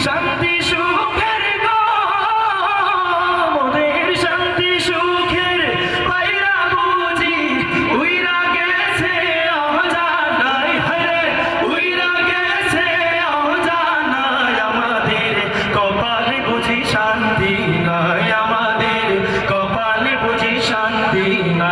শান্তি সুখের গো মোদের শান্তি সুখের পাইরা বুঝি উইরা গেছে অজানায় হরে উইরা গেছে অজানায় আমাদের কপালে বুঝি শান্তি নাই আমাদের কপালে বুঝি শান্তি না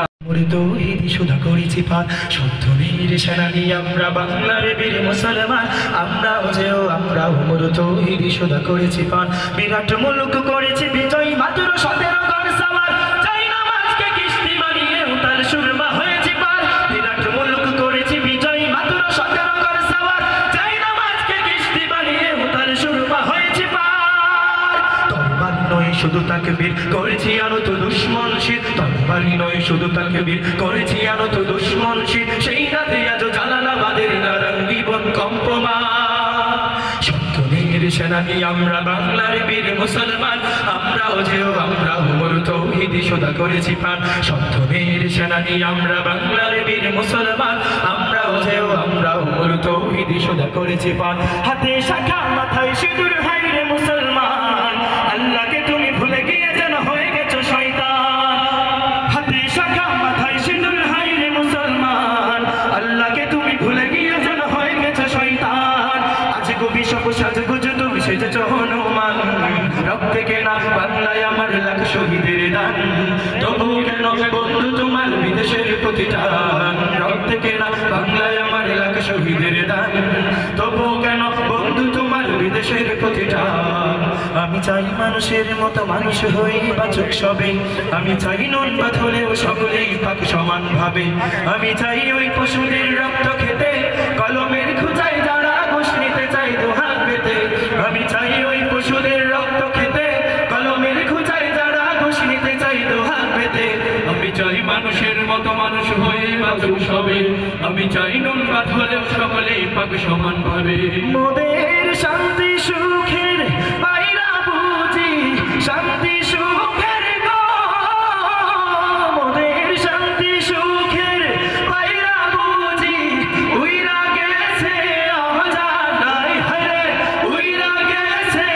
তৌহিদি সুধা করেছি পান সত্যের সেনানি আমরা বাংলার বীর মুসলমান আমরাও যেও আমরাও মোর তৌহিদি সুধা করেছি পান বিরাট মুলুক করেছি বিজয় মাত্র 17 গণ সওয়ার চাই নামাজকে কিস্তি বানিয়ে উতাল সুরমা হয়েছি পার বিরাট মুলুক করেছি বিজয় মাত্র 17 গণ সওয়ার চাই নামাজকে কিস্তি বানিয়ে উতাল সুরমা হয়েছি পার তরবারি নয় শুধু তাকবীর করেছি আনত দুশমন শীত তরবারি নয় শুধু তাকবীর করেছি আনত দুশমন শীত সেই রাতে আজ জালালাবাদের নারঙ্গী বন কম্পমান সত্যের সেনানি আমরা বাংলার বীর মুসলমান আমরাও যেও আমরাও মোর তৌহিদি সুধা করেছি পান সত্যের সেনানি আমরা বাংলার বীর মুসলমান আমরাও যেও আমরাও মোর তৌহিদি সুধা করেছি পান হাতে শাখা মাথায় সিঁদুর হাই রে মুসলমান আল্লাহকে তুমি ভুলে গিয়ে যেন হয়ে গেছো শয়তান হাতে শাখা মাথায় সিঁদুর হাই রে মুসলমান আল্লাহকে তুমি ভুলে গিয়ে যেন হয়ে গেছো শয়তান আজ কবি সব সাজগুজ তুমি সেজেছো হনুমান রক্তে কেনা বাংলায় আমার লাখ শহীদের দান তবু কেন বন্ধু তোমার বিদেশের প্রতিটান রক্তে কেনা বাংলায় আমার লাখ শহীদের দান তবু কেন বন্ধু তোমার বিদেশের প্রতিটান আমি চাই মানুষের মতো মানুষ হই বাঁচুক সবে আমি চাই নুন ভাত হলেও সকলেই পাক সমান ভাবে আমি চাই ওই পশুদের রক্ত খেতে কলমের খুঁজায় যারা ঘুষ নিতে চাই দুহাত পেতে আমি চাই ওই পশুদের রক্ত খেতে কলমের খুঁজায় যারা ঘুষ নিতে চাই দুহাত পেতে আমি চাই মানুষের মতো মানুষ হয়ে বাঁচুক সবে আমি চাই নুন ভাত হলেও সকলেই পাক সমান ভাবে মোদের শান্তি সুখের পাইরা বুঝি শান্তি সুখের গো মোদের শান্তি সুখের পাইরা বুঝি উইরা গেছে অজানায় হরে উইরা গেছে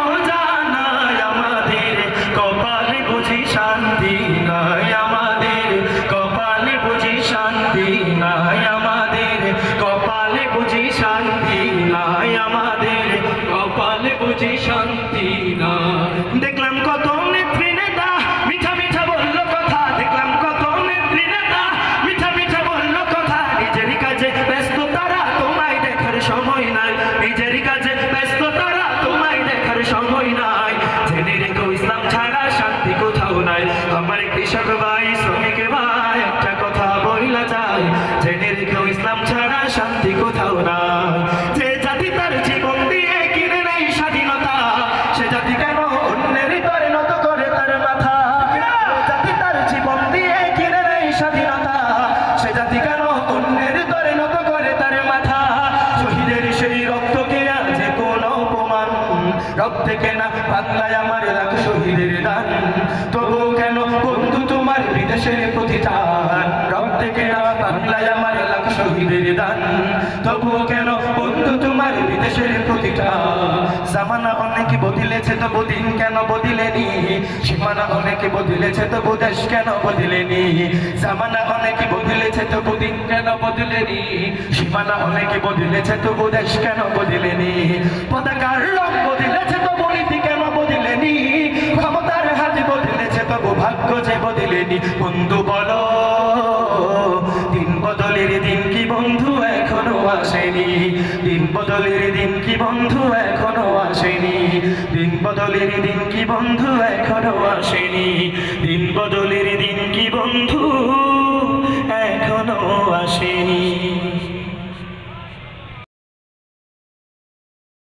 অজানায় আমাদের কপালে বুঝি শান্তি নাই আমাদের কপালে বুঝি শান্তি নাই আমাদের কপালে বুঝি শান্তি নাই আমাদের কপালে বুঝি শান্তি না দেখলাম কত নেত্রী নেতা মিঠা মিঠা বললো কথা দেখলাম কত নেত্রী নেতা মিঠা মিঠা বললো কথা নিজের কাজে ব্যস্ত তারা তোমায় দেখার সময় নাই নিজের কাজে ব্যস্ত তারা তোমায় দেখার সময় নাই জেনে রেখো ইসলাম ছাড়া শান্তি কোথাও নাই আমার কৃষক ভাই শ্রমিক ভাই একটা কথা বইলা যায় জেনে রেখো ইসলাম ছাড়া শান্তি কোথাও নাই যে জাতি তার জীবন দিয়ে কিনে নেই স্বাধীনতা সে জাতি কেন অন্যের তরে নত করে তার মাথা জাতি তার জীবন দিয়ে কিনে নেই স্বাধীনতা সে জাতি কেন অন্যের তরে নত করে তার মাথা শহীদের সেই রক্তকে আজ কোনো অপমান রক্তে কেনা বাংলায় আমার লাখ শহীদের দান তবু কেন বন্ধু তোমার বিদেশের প্রতিটান রক্তে কেনা বাংলায় আমার লাখ শহীদের দান তবু কেন বন্ধু তোমার বিদেশের প্রতিটান জামানা অনেক বদলেছে তবু দিন কেন বদলেনি সীমানা অনেক বদলেছে তবু দেশ কেন বদলেনি জামানা অনেক বদলেছে তবু দিন কেন বদলেনি সীমানা অনেক বদলেছে তবু দেশ কেন বদলেনি পতাকার রং বদলেছে তবু নীতি কেন বদলেনি ক্ষমতার হাত বদলেছে তবু ভাগ্য যে বদলেনি বন্ধু বলো দিন বদলের দিন কি বন্ধু এখনো আসেনি দিন বদলের দিন কি বন্ধু এখনো আসেনি দিন বদলের দিন কি বন্ধু এখনো আসেনি দিন বদলের দিন কি বন্ধু